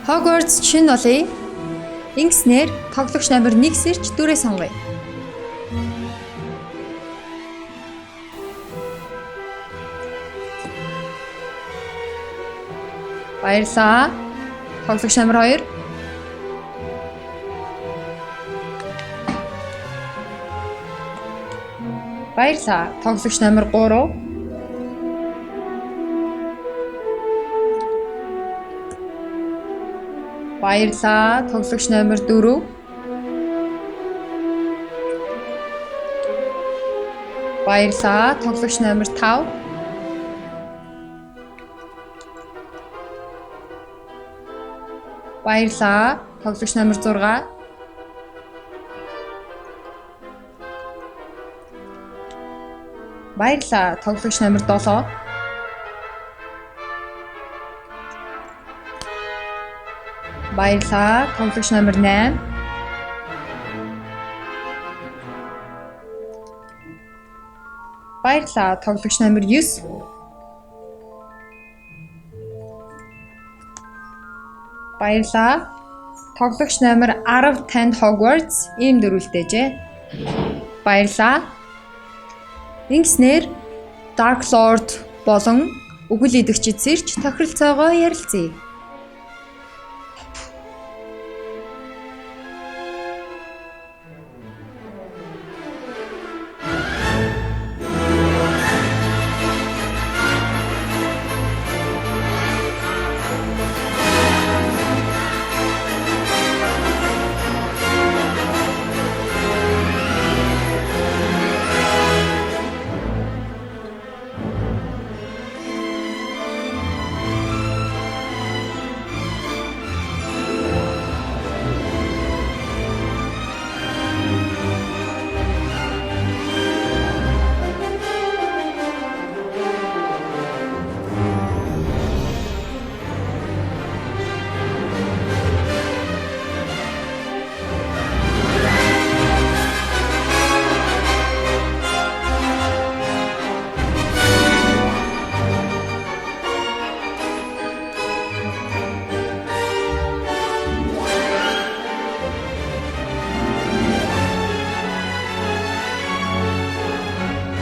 Hogwarts шинэ олъё. Ингэснээр тоглогч номер 1 сэрч дүрээ сонгоё. Баярлалаа. Тоглогч номер 2. Баярлалаа. Тоглогч номер 3. Баярлалаа. Тоглогч номер 4. Баярлалаа. Тоглогч номер 5. Баярлалаа. Тоглогч номер 6. Баярлалаа. Тоглогч номер 7. Баярлалаа. Тоглогч номер 8. Баярлалаа. Тоглогч номер 9. Баярлалаа. Тоглогч номер 10 танд Hogwarts ийм дөрвөлтэйжээ. Баярлалаа. Ингэснээр Dark Lord болон үгэл идэгчид сэрч тохиролцоогоо ярилцъя.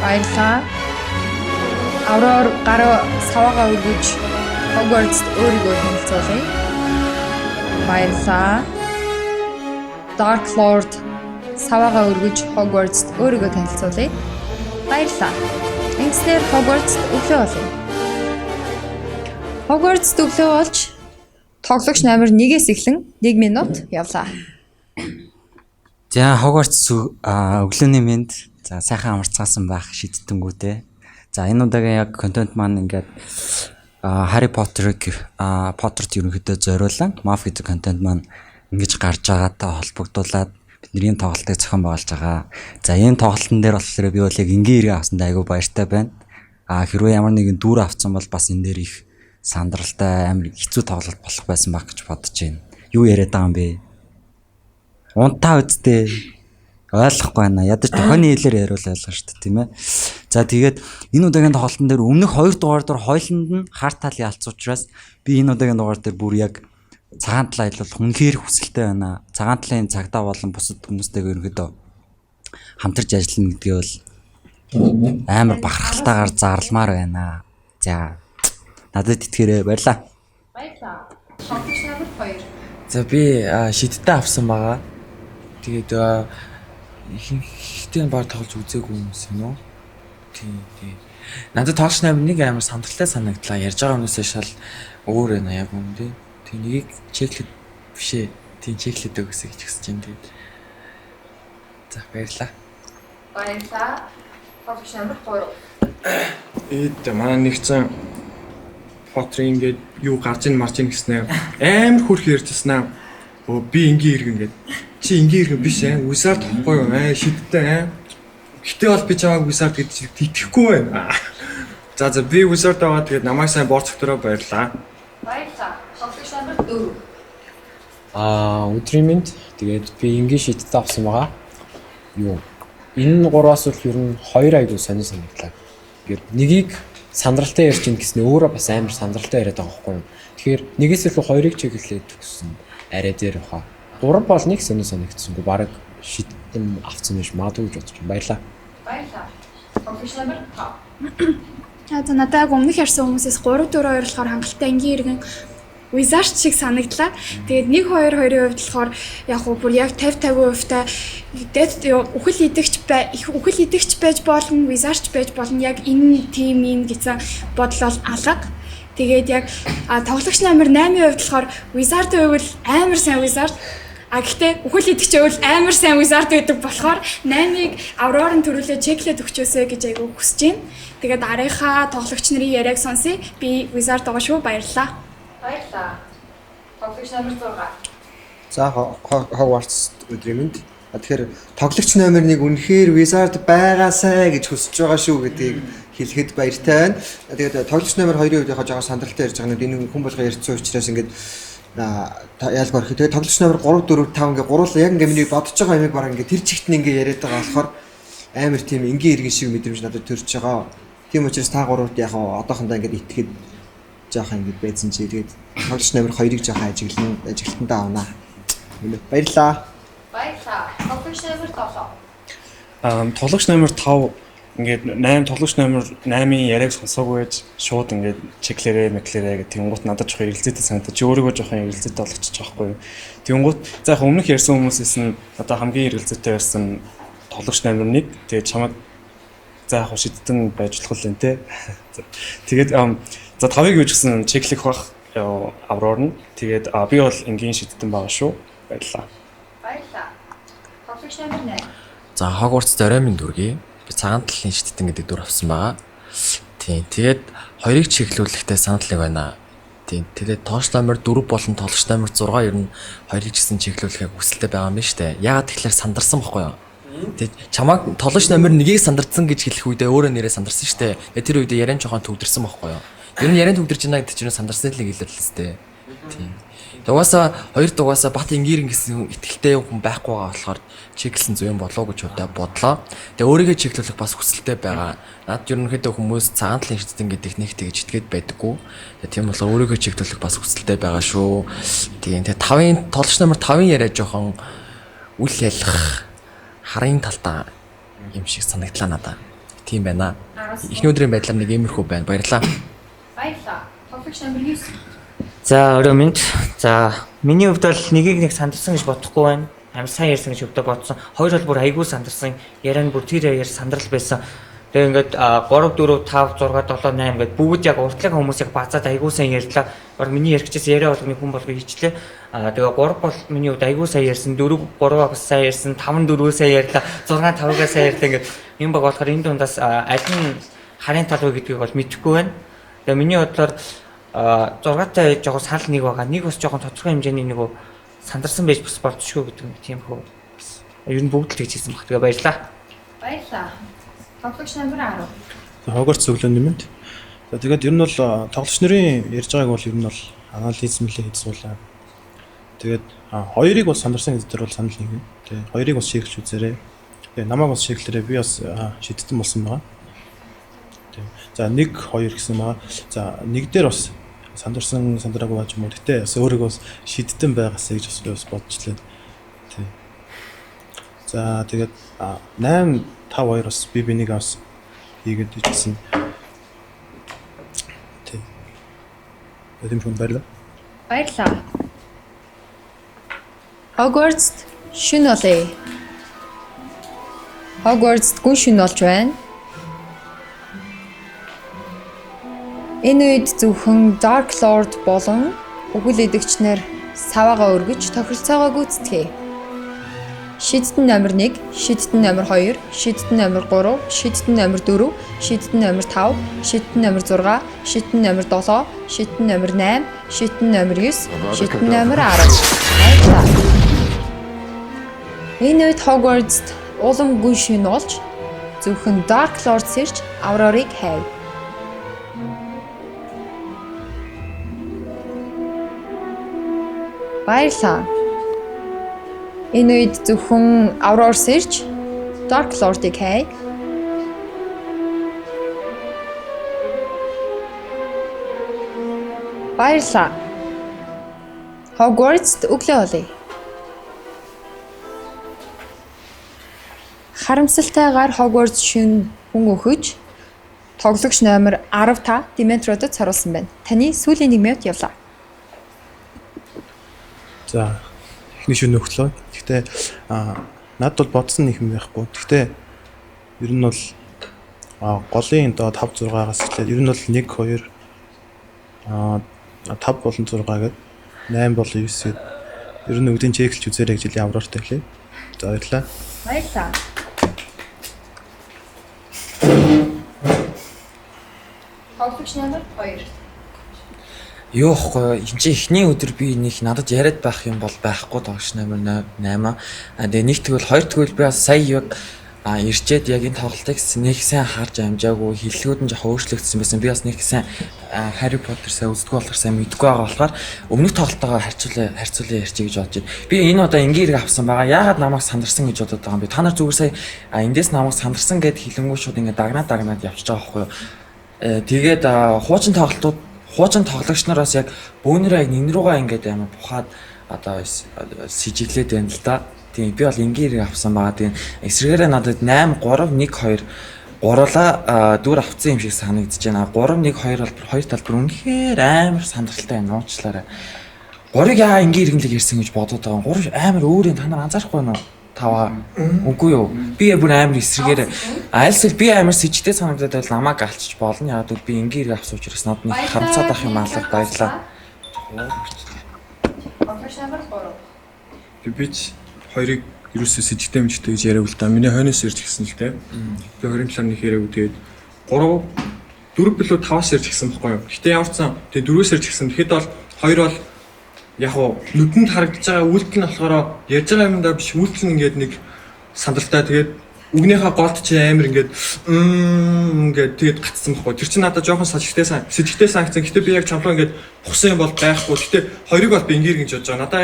Баярлалаа. Аврор гараа саваагаа өргөж Hogwarts өөрийгөө танилцуулъя. Баярлалаа. Dark Lord саваагаа өргөж Hogwarts өөрийгөө танилцуулъя. Баярлалаа. Ингэснээр Hogwarts өглөө болъё. Hogwarts өглөө болж тоглогч номер 1-ээс эхлэн 1 минут явлаа. За Hogwarts өглөөний мэнд за сайхан амарцгаасан байх шийдтэнгүүтэй. За энэ удаагийн яг контент маань ингээд Harry Potter-ыг Potterт ерөнхийдөө зориулан Maf гэдэг контент маань ингэж гарч байгаатай холбогдуулаад бидний тоглолтыг зохион байгуулж байгаа. За энэ тоглолтын дээр болохоор би бол яг энгийн иргэн авсандаа айгүй баяртай байна. Хэрвээ ямар нэгэн дүүр авсан бол бас энэ дээр их сандралтай амар хэцүү тоглолт болох байсан байх гэж бодож байна. Юу яриад байгаа юм бэ? Унтаа үсттэй ойлгохгүй байна. Ядаж тохионы хэлээр яриул ойлгоо шүү дээ, тийм ээ. За тэгээд энэ удаагийн тоглолтын дээр өмнөх 2 дугаар дээр хойлонд нь хартаал ялц учраас би энэ удаагийн дугаар дээр бүр яг цагаан талаа хэлбэл үнэхээр хүсэлтэй байна. Цагаан талын цагдаа болон бусад хүмүүстэйгээ ерөнхийдөө хамтарч ажиллана гэдгээ бол амар бахархалтайгаар зарламаар байна. За надад итгээрэй. Баярлаа. Баярлалаа. Тоглогч номер 2. За би шидтэй авсан байгаа. Тэгээд ихэнхдээ баг тоглож үзээгүй хүмүүс юм уу? Тийм. Надад тоглож нэг амар сандралтай санагдлаа. Ярьж байгаа хүмүүсээ шал өөр байна яг юм тий. Тэг нэгийг чеклэд бишээ. Тийм чеклэд өгсэй гэж хүсэж байна тэгээд. За баярлаа. Баярлалаа. Тоглогч номер 3. Манай нэгцэн Potter ингээд юу гарч ин марч ин гэснээр амар хөрх ярьжсэн аа. Би энгийн иргэн гээд. Чи энгийн иргэн биш ээ. Wizard тохгүй юу? Шидтэй. Гэтэ бол би чамайг Wizard гэж итгэхгүй байна. За би Wizard аваад тэгээд намайг сайн борц өгтөрөө баярлаа. Баярлалаа. Тоглогч номер 4. Өдрийн мэнд тэгээд би энгийн шидтэй авсан байгаа. Юу? Энэ гураас бол ер нь 2 айгуу сонир санагдлаа. Ингээд нэгийг сандралтай ярьж ин гэснээр өөрөө бас амар сандралтай яриад байгаа байхгүй юу. Тэгэхээр нэгээс илүү хоёрыг чиглэлээд төгссөн арай дээр баха. 3 бол нэг сонир санагдсангүй баг шийдтэн авцсан биш магадгүй гэж бодож байна. Баярлаа. Баярлалаа. Тоглогч номер 5. За надад өмнөх ярьсан хүмүүсээс 3 4 2 болохоор хангалттай энгийн иргэн Wizard шиг санагдлаа. Тэгээд 1 2 2-ийн хувьд болохоор яг уу бүр яг 50-50% та үхэл идэгч байж болно, Wizard байж болно. Яг энэ тим юм гэсэн бодол бол алга. Тэгээд яг тоглогч номер 8-ийн хувьд болохоор Wizard байвал амар сайн Wizard. Гэхдээ үхэл идэгч байвал амар сайн Wizard байдаг болохоор 8-ыг Aurora-ын төрүүлээ чеклээд өгчөөсэй гэж айгу хүсэж байна. Тэгээд арийнхаа тоглогч нарын яриаг сонсъё. Би Wizard байгаа шүү. Баярлалаа. Баярлалаа. Тоглогч номер 6. За Hogwarts өдрийн мэнд. Тэгэхээр тоглогч номер 1 үнэхээр Wizard байгаасай гэж хүсэж байгаа шүү гэдгийг хэлэхэд баяртай байна. Тэгээд тоглогч номер 2-ийн үед яг жоо сандралтай ярьж байгаа нь энэ хүн болгоо ярьсан учраас ингээд яалгаар хэ тэгээд тоглогч номер 3 4 5 ингээд гурлаа яг ингээд миний бодож байгаа юмыг бараг ингээд тэр чигт нь ингээд яриад байгаа болохоор амар тийм энгийн иргэн шиг мэдрэмж надад төрж байгаа. Тийм учраас та гуравт яг одоохондоо ингээд итгэхэд жоохон ингэж байсан чи тэгээд тоглогч номер 2-ыг жоохон ажиглалтандаа авнаа. Баярлаа. Баярлалаа. Тоглогч номер 7. Тоглогч номер 5 ингээд 8 тоглогч номер 8-ийн яриаг сонсоогүй байж шууд ингээд чеклэрээ мэклэрээ гэх тэнгуут надад жоох эргэлзээтэй санагдаж чи өөрийгөө жоохон эргэлзээтэй болгочих жоохгүй юу. Тэнгуут за яг өмнөх ярьсан хүмүүсээс нь одоо хамгийн эргэлзээтэй байсан тоглогч номер 1 тэгээд чамд за яг шидтэн байж болох л энэ те. Тэгээд за 5-ыг юу ч гэсэн чеклэх бах Aurora нь. Тэгээд би бол энгийн шидтэн байгаа шүү. Баярлалаа. Баярлалаа. Тоглогч номер 8. За Hogwarts зориомын дүргийн би цагаан талын шидтэн гэдэг дүр авсан байгаа. Тийм. Тэгээд хоёрыг чиглүүлэхдээ санал нэг байна. Тийм. Тэгээд тоглогч номер 4 болон тоглогч номер 6 ер нь хоёрыг гэсэн чиглүүлэхийг хүсэлтэй байгаа юм байна шүү дээ. Яагаад тэгэхээр сандарсан байхгүй юу? Тэгээд чамайг тоглогч номер 1-ийг сандарсан гэж хэлэх үедээ өөрөө нэрээ сандарсан шүү дээ. Тэгээд тэр үедээ яриан жоохон төгдөрсөн байхгүй юу? Ер нь яриан төгдөрж байна гэдэг чинь сандарсан л хэлэл л дээ. Тийм. Дугаасаа хоёр дугаасаа бат ингирэн гэсэн итгэлтэй хүн байхгүй байгаа болохоор чиглсэн зүг юм болоо гэж бодлоо. Тэгээ өөрийгөө чиглүүлэх бас хүсэлтэй байгаа. Наад ерөнхийдөө хүмүүс цагаан талын шидтэн гэдэг нэг тэгж итгээд байдаггүй. Тэгээ тийм болохоор өөрийгөө чиглүүлэх бас хүсэлтэй байгаа шүү. Тийм. Тэгээ 5-ын тоглогч номер 5-ын яриа жоохон үл ялах харын талтаа юм шиг санагдлаа надад. Тийм байна. Эхний өдрийн байдлаар нэг иймэрхүү байна. Баярлалаа. Баярлалаа. Тоглогч номер 9. За өрөө минь. За миний хувьд бол нэгийг нэг сандарсан гэж бодохгүй байна. Амар сайн ярьсан гэж өвдө бодсон. Хоёр бол бүр айгүй сандарсан. Яриан бүр тэр яар сандрал байсан. Тэгээ ингээд 3 4 5 6 7 8 ингээд бүгд яг уртлаг хүмүүсийг базаад айгүй сайн ярьлаа. Баг миний ярьчихсан яриа болгоны хүн болго хийчлээ. Тэгээ 3 бол миний хувьд айгүй сайн ярьсан. 4 3-аа бас сайн ярьсан. 5 4-өө сайн ярьлаа. 6 5-аа сайн ярьлаа ингээд юм баг болохоор энэ дундаас аль нь харын тал вэ гэдгийг бол мэдэхгүй байна. Тэгээ миний бодлоор 6-тай жоохон санал нэг байгаа. Нэг бас жоохон тодорхой хэмжээний нэг сандарсан байж бас болцшгүй гэдэг юм тийм хөө. Ер нь бүгд л гэж хэлсэн баг. Тэгээ баярлаа. Баярлалаа. Тоглогч номер 10. Hogwarts зөвлөнд юмд. За тэгээд ер нь бол тоглогч нарын ярьж байгааг бол ер нь бол анализмлээ хийцүүлээ. Тэгээд хоёрыг бол сандарсан гэдэг дээр бол санал нэг. Тэгээд хоёрыг бас шийдэлж үзээрэй. Тэгээд намайг бас шийдэлээрээ би бас шийдтэн болсон байгаа. За 1 2 гэсэн байгаа. За нэг дээр бас сандраагүй байж юм уу. Гэтэ бас өөрийгөө бас шийдтэн байгаасаа гэж бас бодчихлээ. Тий. За тэгээд 8 5 2 бас би бинийг бас хийгээд ичсэн. Тий. Тэм хүн баярлаа. Баярлалаа. Hogwarts шин олъё. Hogwarts гүн шин болж байна. Энэ үед зөвхөн Dark Lord болон үхэл идэгчнэр саваагаа өргөж тохиролцоогоо гүйцэтгэе. Шидтэн номер 1, шидтэн номер 2, шидтэн номер 3, шидтэн номер 4, шидтэн номер 5, шидтэн номер 6, шидтэн номер 7, шидтэн номер 8, шидтэн номер 9, шидтэн номер 10. Баярлалаа. Энэ үед Hogwarts улам гүн шин болж зөвхөн Dark Lord сэрж Aurora-ыг хайв. Баярлалаа. Энэ үед зөвхөн Aurora сэрж Dark Lord-ыг хайв. Баярлалаа. Hogwarts-д өглөө болъё. Харамсалтайгаар Hogwarts шин хүн өгөж тоглогч номер 15 Dementor-д царуулсан байна. Таны сүүлийн 1 минут явлаа. За эхний шөнө өглөө. Гэхдээ надад бол бодсон нэг юм байхгүй. Гэхдээ ер нь бол голын доо 5 6-аас эхлээд ер нь бол 1 2 5 болон 6 гээд 8 болон 9 гээд ер нь үүдийн чеклж үзээрэй гэж жилийн авраартай хэлээ. За баярлалаа. Баярлалаа. Тоглогч номер 2. Юу ихгүй энэ чи эхний өдөр би нэг надад яриад байх юм бол байхгүй тоглогч номер 8. Тэгээ нэг тэгвэл хоёр тэгвэл би бас сая яг ирчээд яг энэ тоглолтыг нэг сайн харж амжаагүй хэллэгүүд нь жоохон өөрчлөгдсөн байсан. Би бас нэг сайн Harry Potter сайн үздэг болохоор сайн мэдгүй байгаа болохоор өмнөх тоглолтоогоо харьцуулаа ярьчих гэж бодож байна. Би энэ удаа энгийн хэрэг авсан байгаа. Яагаад намайг сандарсан гэж бодоод байгаа юм бэ? Та нар зүгээр сая эндээс намайг сандарсан гэд хэлэнгүү шууд ингэ дагнаад явчихж байгаа байхгүй юу? Тэгээд хуучин тоглогч нар бас яг бөөнөрөө энэ руугаа ингээд амар бухаад одоо сэжиглээд байна л да. Тийм би бол энгийн хэрэг авсан байгаа. Тийм эсрэгээрээ надад 8 3 1 2 гурлаа дүр авцсан юм шиг санагдаж байна. 3 1 2 бол хоёр талбар үнэхээр амар сандралтай байна. Уучлаарай. 3-ыг яа энгийн хэрэглэг ярьсан гэж бодоод байгаа. 3 амар өөр юм. Та нар анзаарахгүй байна уу? Таваа. Үгүй юу. Би бүр амар эсрэгээр айлсэл би амар сэжигтэй санагдаад байл намайг алчиж болно. Яг л би энгийн хэрэг авсан учраас надад нэг харамсаад ах юм аалга баярлаа. Бич хоёрыг ерөөсөө сэжигтэй мжигтэй гэж яриаг л да. Миний хойноос ирж гисэн л те. Би 20 талаар нэг яриаг тэгээд 3 4 билүү 5-аас ирж гисэн байхгүй юу. Гэтэ ямар ч сан тэгээд 4-өөс ирж гисэн. Тэгэхэд бол 2 бол яг уу нүдэнд харагдаж байгаа үйлдэл нь болохоор ярьж байгаа юмдаа биш үйлдэл нь ингээд нэг сандралтай тэгээд үгнийхээ голд чи амар ингээд тэгээд гацсан байхгүй. Тэр чинь надад жоохон сэжигтэй санагцсан. Гэтэ би яг чамлаа ингээд ухсан юм бол байхгүй. Гэтэ хоёрыг бол би ингээд ингэж бодож байгаа. Надаа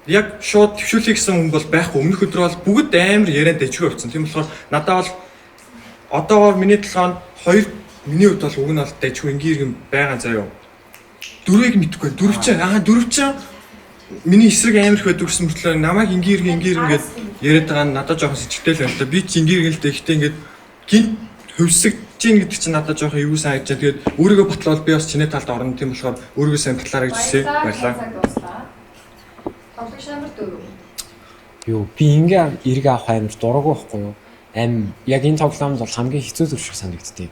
яг шууд төвшүүлэх гэсэн хүн бол байхгүй. Өмнөх өдөр бол бүгд амар ярианд дэжгүй болсон. Тийм болохоор надад бол одоогоор миний толгойд 2 миний хувьд бол уг нь бол дэжгүй энгийн байгаа заяа. 4-ыг мэдхгүй. 4 чинь миний эсрэг амар их байдаг гэсэн мөртлөө намайг энгийн ингээд яриад байгаа нь надад жоохон сэжигтэй л байна л да. Би чи энгийн л дэхтэй ингээд гинт хөвсөж чинь гэдэг чинь надад жоохон юу сайн хийж. Тэгээд өөрийгөө батлавал би бас чиний талд орно. Тийм болохоор өөрийгөө сайн батлаарай гэж хүсье. Баярлалаа. Тоглогч номер 4. Юу би ингээ эрг авах амар дурггүй байхгүй юу? Яг энэ тоглоомд бол хамгийн хэцүү зүйл шиг санагдтыг.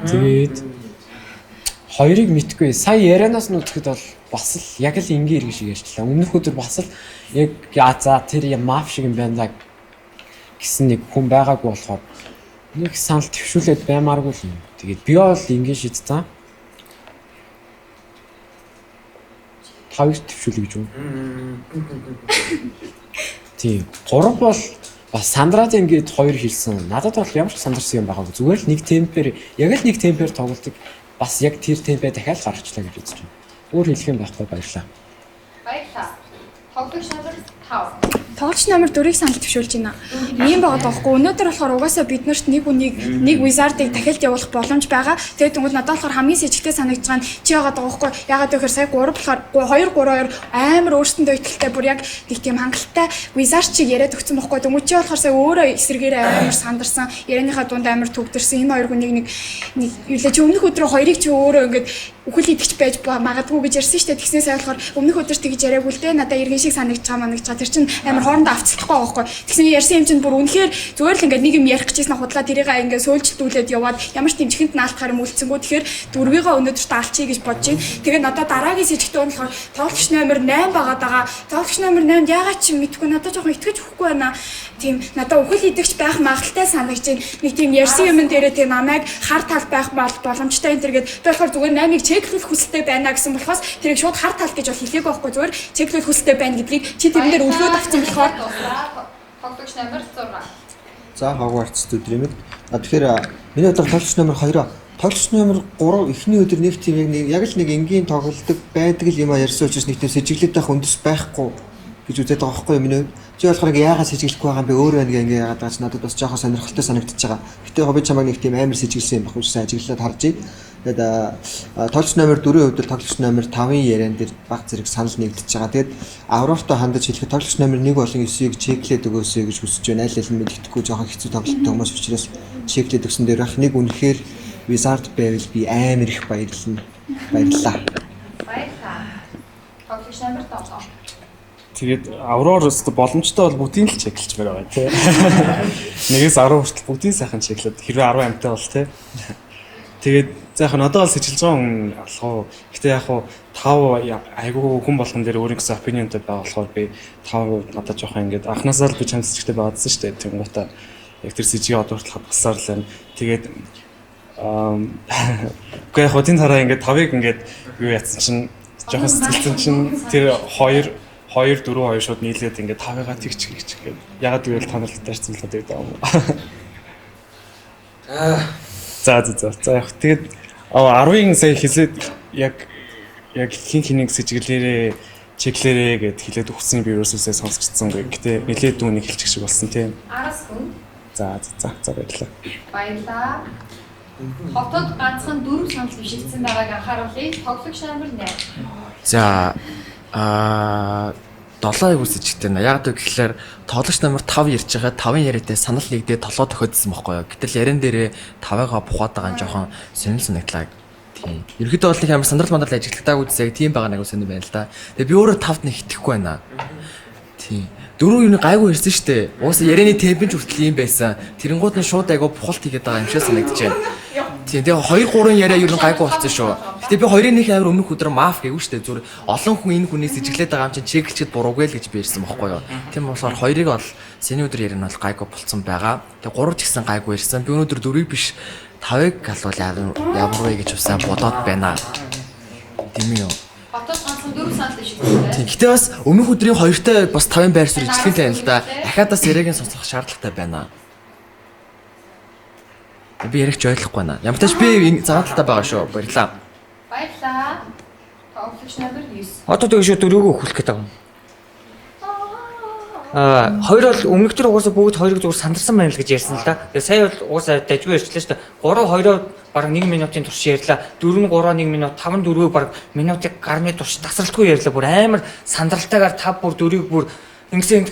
Тэгээд хоёрыг мэдгүй. Сая ярианаас нь үзэхэд бол бас л яг л ингээ эрг шиг ярьчлаа. Өмнөх өдөр бас л яг за тэр маф шиг юм байна гэсэн нэг хүн байгаагүй болохоор нэг санал төвшүүлээд баймааргүй л юм. Тэгээд би бол ингээ шийдсэн. 5-ыг төвшүүлэх гэж юм. Тийм. 3 бол бас сандраад ингээд 2 хэлсэн. Надад бол ямар ч сандарсан юм байгаагүй. Зүгээр л нэг темпээр яг л нэг темпээр тоглолтыг бас яг тэр темпээр дахиад гаргачлаа гэж үзэж байна. Өөр хэлэх юм байхгүй баярлаа. Баярлалаа. Тоглогч номер 5. Тоглогч номер 4-ийг санал төвшүүлж байна. Ийм байгаад байхгүй. Өнөөдөр болохоор угаасаа биднэрт нэг wizard-ыг дахиад явуулах боломж байгаа. Тэгээд тэгвэл надад болохоор хамгийн сэжигтэй санагдж байгаа нь чи яагаад байгаа байхгүй. Яагаад гэхээр сая 3 болохоор 2 амар өөрсөндөө ихтэй бүр яг нэг тийм хангалттай wizard чиг яриад өгсөн байхгүй. Тэгвэл чи болохоор сая өөрөө эсрэгээрээ амар сандарсан. Ярианыхаа дунд амар төгдөрсөн. Энэ хоёр хүнийг нэг юу лээ чи өмнөх өдрөө хоёрыг чи өөрөө ингээд үхэл идэгч байж магадгүй гэж ярьсан шүү дээ. Тэгснээс сая болохоор өмнөх өдөр тэгж яриаггүй л дээ. Надаа иргэн шиг санагдж байгаа. Тэр чинь амар хоорондоо авцлахгүй байгаа байхгүй. Тэгсэн ярьсан юм чинь бүр үнэхээр зүгээр л ингээд нэг юм ярих гэжсэн худлаа тэрийг ингээд сөөлжлүүлээд яваад ямар ч тэмчгэнд наалтахаар юм үлдсэнгүү. Тэгэхээр 4-ийг өнөөдөр таалчий гэж бодож байна. Тэгээ надад дараагийн сэжигтэй болохоор тоглогч номер 8 байгаад байгаа. Тоглогч номер 8 яагаад ч мэдгүй надад жоохон итгэж өгөхгүй байна. Тийм надад үхэл идэгч байх магадaltaй санагдаж байна. Нэг тийм ярьсан юм дээрээ тийм намайг хар тал байх боломжтой энэ төргээд би болохоор зүгээр 8-ыг чеклэх хүсэлтэй байна гэсэн болохоос тэрийг шууд хар тал гэж бол хэлээгүй байхгүй зүгээр чеклэх хүсэлтэй байна гэдгийг чи тэрнээр өлгөөд авсан болохоор тоглогч номер 6. За Hogwarts өдөр юм. Тэгэхээр миний бодлоор тоглогч номер 2. Тоглогч номер 3 эхний өдөр нэг тийм яг л нэг энгийн тоглолдог байдаг юм а ярьсан учраас нэг тийм сэжиглээд байх үндэс байхгүй гэж үзээд байгаа байхгүй юу миний хувьд. Чи болохоор ингээ яагаад сэжиглэхгүй байгаа юм бэ? Өөр байна ингээ яагаад байгаа ч надад бас жоохон сонирхолтой санагдчихж байгаа. Гэтэ хобби чамайг нэг тийм амар сэжиглсэн юм баггүй сайн ажиглаад харж байна. Тэгээд тоглогч номер 4-ийн хувьд тоглогч номер 5-ын яриан дээр баг зэрэг санал нэгдэж байгаа. Тэгээд Аврортой хандаж хэлэхэд тоглогч номер 1 болон 9-ийг чеклээд өгөөсэй гэж хүсэж байна. Аль аль нь мэддэхгүй жоохон хэцүү тоглолттой хүмүүс учраас чеклээд өгсөн дээр байх нэг үнэхээр Wizard байвал би амар их баярлалаа. Баярлалаа. Тоглогч номер 7. Тэгээд Аврор өстө боломжтой бол бүгдийг л чеклэж байгаа тий. Нэгээс 10 хүртэл бүгдийг сайхан чеклээд хэрвээ 10 амтай бол тий. Тэгээд за яг надад бол сэжилж байгаа хүн алхав. Гэтэ яг хуу 5 айгүй хүн болгон дээр өөрийн гэсэн opinionтэй байгаа болохоор би 5 надад жоохон ингээд анханасаа л би чамд сэжигтэй байгаадсан шүү дээ. Тэнгуутаа яг тэр сэжигээ одоо хүртэл хадгалсаар л байна. Тэгээд үгүй яг хуу тийм тараа ингээд 5-ыг ингээд юу яатсан чинь жоохон сэтгэлсэн чинь тэр 2 4 2 шууд нийлээд ингээд 5-ыгаа тэгч гээд ягаад гэвэл та нарт таарсан л гэдэг юм уу. За яг тэгээд 10-ын сая хэлээд яг хин хэнийг сэжиглээрээ чеклэрээ гэд хэлээд өгсөн би ерөөсөөсөө сонсчихсан гэ. Гэтэ нэлээд дүүнийг хэлчих шиг болсон тийм. 10 хүн. За баярлалаа. Баярлалаа. Хотод ганцхан 4 санал бишигдсэн байгааг анхааруулъя. Тоглогч номер 8. За 7-ыг үсэжтэй нэ. Яг гэвэл тоглогч номер 5 ярьж байгаа 5-ын яриатай санал нэгдээ толгой тохиодсон байхгүй юу. Гэтэл яран дээрээ 5-ыг бухаад байгаа нь жоохон сонир санагдлаа. Тийм. Ерөнхийдөө бол нэг амар сандрал мандрал ажиглагдаг үзсэг тийм байгаа нэг сонир байна л да. Тэгээ би өөрөө 5-д нэг итгэхгүй байна. Тийм. 4 юу гайгүй ирсэн шүү дээ. Уус ярианы темп ч хүртэл юм байсан. Тэрэнгууд нь шууд айгу бухалт хийгээд байгаа юм шиг санагдаж байна. Тийм. Тэгээ 2 3 яриа юу гайгүй болсон шүү. Гэтэ би 2-ын нэг амар өмнөх өдөр маф гэв шүү дээ. Зүр олон хүн энэ хүнээс ижиглээд байгаа юм чинь чеклчихэд буруугүй л гэж би ирсэн байхгүй юу. Тийм болохоор 2-ыг бол сэний өдөр яриа нь бол гайгүй болцсон байгаа. Тэгээ 3 ч гэсэн гайгүй ирсэн. Би өнөөдөр 4-ийг биш 5-ыг галвал ямар вэ гэж усаа бодоод байна. Тийм үү. Хотод ганцхан 4 санал бишигдсэн. Тийм. Гэтэ бас өмнөх өдрийн 2-той бас 5-ын байр суурь ижилхэнтэй байна л да. Дахиад бас яриагийн сонсох шаардлагатай байна. Би яригч ойлгохгүй байна. Ямар ч тач би цагаан талтай байгаа шүү. Баярлалаа. Баярлалаа. Тоглогч номер 9. Одоо тэгээ шүү 4-өө өгөх гээд байгаа юм. Хоёр бол өмнөх төр угаасаа бүгд 2-ыг зүгээр сандарсан байна л гэж ярьсан л да. Тэгээ сая бол угаасаа дажгүй ярьчлаа шүү дээ. 3-2-оо бараг 1 минутын турш ярьлаа. 4-3 1 минут, 5-4-өө бараг минутыг гарны турш тасралтгүй ярьлаа. Бүр амар сандралтайгаар 5 бүр 4-ийг бүр ингэсэн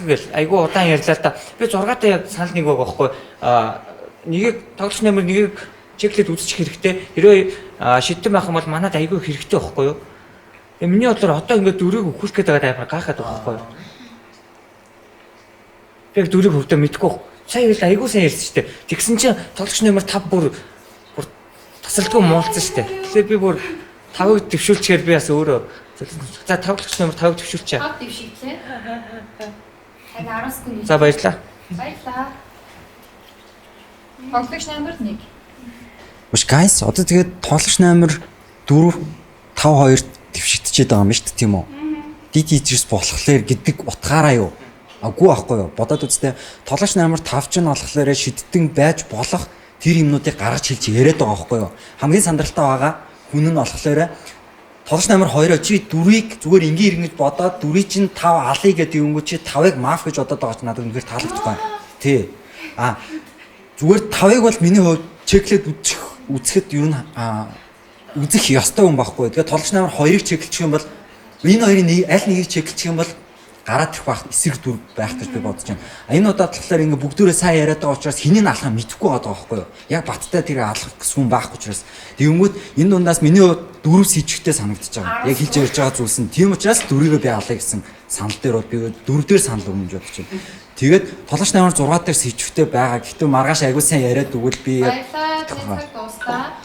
гэл айгүй удаан ярьлаа л да. Би 6-тай яг санал нэг байгаа байхгүй. Нэгийг тоглогч номер 1-ийг чеклээд үзчих хэрэгтэй. Хэрвээ шидтэн байх юм бол манад айгүй хэрэгтэй байхгүй юу? Миний бодлоор одоо ингээд 4-ийг өгөх гээд байгаа амар гайхаад байгаа байхгүй юу? Яг 4-ийг хөвдөө мэдгүй. Сая л айгүй сайн ярьсан шүү дээ. Тэгсэн чинь тоглогч номер 5 бүр тасралтгүй муулцсан шүү дээ. Тэгэхээр би бүр 5-ыг дэвшүүлчихээр би бас өөрөө за тоглогч номер 5-ыг дэвшүүлчихээ. 5 дэвшигдлээ. Хаг 10 секунд. За баярлалаа. Баярлалаа. Тоглогч номер 1. Биш guys одоо тэгээд тоглогч номер 4 5 2 дэвшигдчихэд байгаа юм шүү дээ тийм үү? Дид хийжс болохоор гэдэг утгаараа юу? Аггүй байхгүй юу? Бодоод үзтээ тоглогч номер 5 ч нь болохоор шидтэн байж болох тэр юмнуудыг гаргаж хэлж яриад байгаа байхгүй юу? Хамгийн сандралтай байгаа хүн нь болохоор тоглогч номер 2-оо чи 4-ийг зүгээр ингийн иргэнж бодоод 4-ийг чинь 5 алъя гэдэг юм уу чи 5-ыг маф гэж бодоод байгаа ч надад үнэхээр таалагдахгүй байна. Тий. Зүгээр 5-ыг бол миний хувьд чеклээд үзэхэд ер нь үзэх ёстой юм байхгүй. Тэгээд тоглогч номер 2-ыг чеклчих юм бол энэ хоёрын аль нэгийг чеклчих юм бол гараад ирэх байх эсрэг дүр байх гэж би бодож байна. Энэ удаад болохоор ингээ бүгдөө сайн яриад байгаа учраас хэнийг алхах мэдэхгүй байгаа байхгүй юу? Яг баттай тэр алхах гэсэн хүн байхгүй учраас тэгэнгүүт энэ дундаас миний хувьд 4 сэжигтэй санагдаж байгаа. Яг хэлж ярьж байгаа зүйлс нь тийм учраас 4-ийг би алъя гэсэн санал дээр бол би 4 дээр санал өгнөж бодож байна. Тэгээд тоглогч номер 6 дээр сэжигтэй байгаа. Гэхдээ маргааш аягүй сайн яриад өгвөл би дуустаа.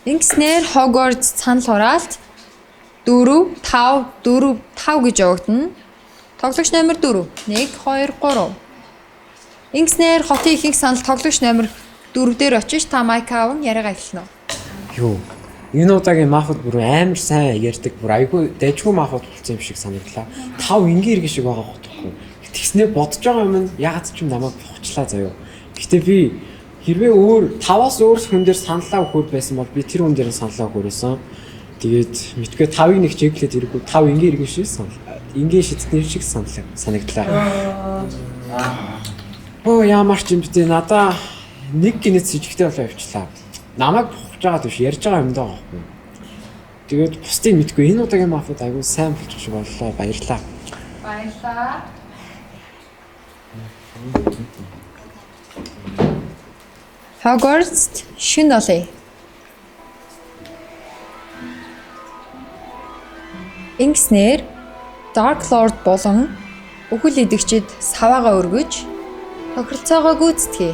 Инкснэр Хогвартс санал хураалт 4 5 4 5 гэж явагдана. Тоглогч номер 4 1 2 3. Инкснэр хотын ихэнх санал тоглогч номер 4 дээр очиж та майк аавн яриагаа эхэлнэ. Юу. Энэ удаагийн мафд бүр амар сайн ярьдаг. Бүр айгүй дайггүй мафд болсон юм шиг санагдлаа. 5 ингийн иргэн шиг байгаа хөтөхгүй. Тэгснээ бодож байгаа юм нь ягаад ч юм намайг бохчлаа заяа. Гэтэ би хэрвээ өөр 5-аас өөр хүн дээр саналаа өгөхөд байсан бол би тэр хүн дээр саналаа өгөхөөсөн. Тэгээд мэдгүй 5-ыг нэг чеклээд ирэхгүй 5 ингийн иргэн шиг санал. энгийн шидтний шиг санагдлаа. Оо ямар ч юм бэ надаа нэг гинэт сэжигтэй болоо явчлаа. Намайг бухж байгаа биш ярьж байгаа юм даа. Тэгээд бусдыг мэдгүй энэ удаагийн мафад аягүй сайн болчих шиг боллоо. Баярлаа. Баярлаа. Hogwarts шин олъё. Ингэснээр Dark Lord болон үхэл идэгчид саваагаа өргөж тохиролцоогоо гүйцэтгэе.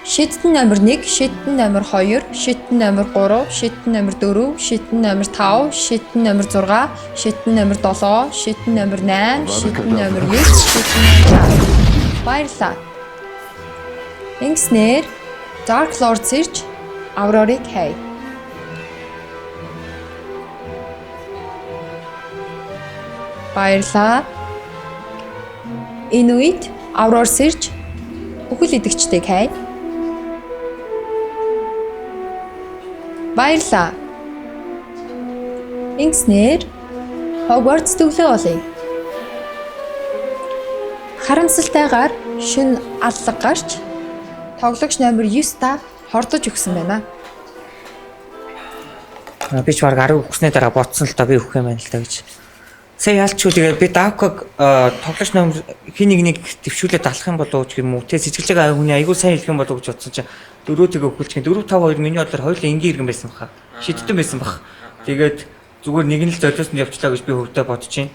Шидтэн номер 1, шидтэн номер 2, шидтэн номер 3, шидтэн номер 4, шидтэн номер 5, шидтэн номер 6, шидтэн номер 7, шидтэн номер 8, шидтэн номер 9, шидтэн номер 10. Баярлалаа. Ингэснээр Dark Lord сэрж Аврорыг хай. Баярлалаа. Энэ үед Аврор сэрж үхэл идэгчдийг хай. Баярлалаа. Ингэснээр Hogwarts төглөө болъё. Харамсалтайгаар шин аллаг гарч тоглогч номер 9 та хордож өгсөн байна. Би ч баг 10 өгснээ дараа ботсон л та би өгөх юм байна л та гэж. Сая яалчгүй тэгээд би Давког тоглогч номер хин нэг төвшүүлээд алах юм болов уу гэх юм уу те сэжиглэж байгаа хүний айгуу сайн хэлэх юм болов уу гэж бодсон чинь дөрөв тэгээ өгүүлчих. 4 5 2 миний бодлоор хоёулаа энгийн иргэн байсан баха. Шидтэн байсан бах. Тэгээд зүгээр нэг нь л зориулсан явчлаа гэж би хөвдөө бодож чинь.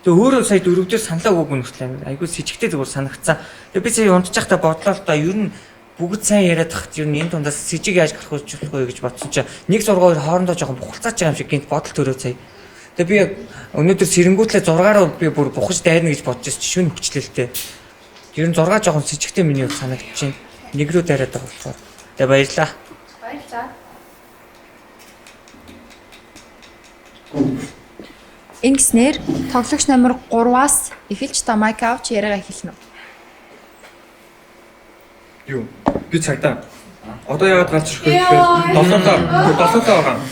Тэгээ өөрөө сая дөрөвдөр саналаа өгөөг нүртлээ. Айгуу сэжигтэй зүгээр санагцсан. Тэгээ би сая унтж байхдаа бодлоо л да ер нь бүгд сайн яриад тахт ер нь энэ тундаас сэжиг яаж гарах вэ гэж бодсон чинь нэг зургаар хоорондоо жоохон бухалцаач байгаа юм шиг гинт бодол төрөө сая. Тэгээ би өнөөдөр сэрэнгүүтлээ 6-аар би бүр бухаж дайрна гэж бодож шүүн хүчлэлтэй. Ер нь 6 жоохон сэжигтэй миний хувьд санагдчихээн. Нэг рүү дайраад байгаа болохоор. Тэгээ баярлаа. Баярлалаа. Ингэснээр тоглогч номер 3-аас эхэлж та майк авч яриагаа эхэлнэ. Юу? Би цагтаа. Одоо яагаад гарч ирэх вэ гэхээр долоолаа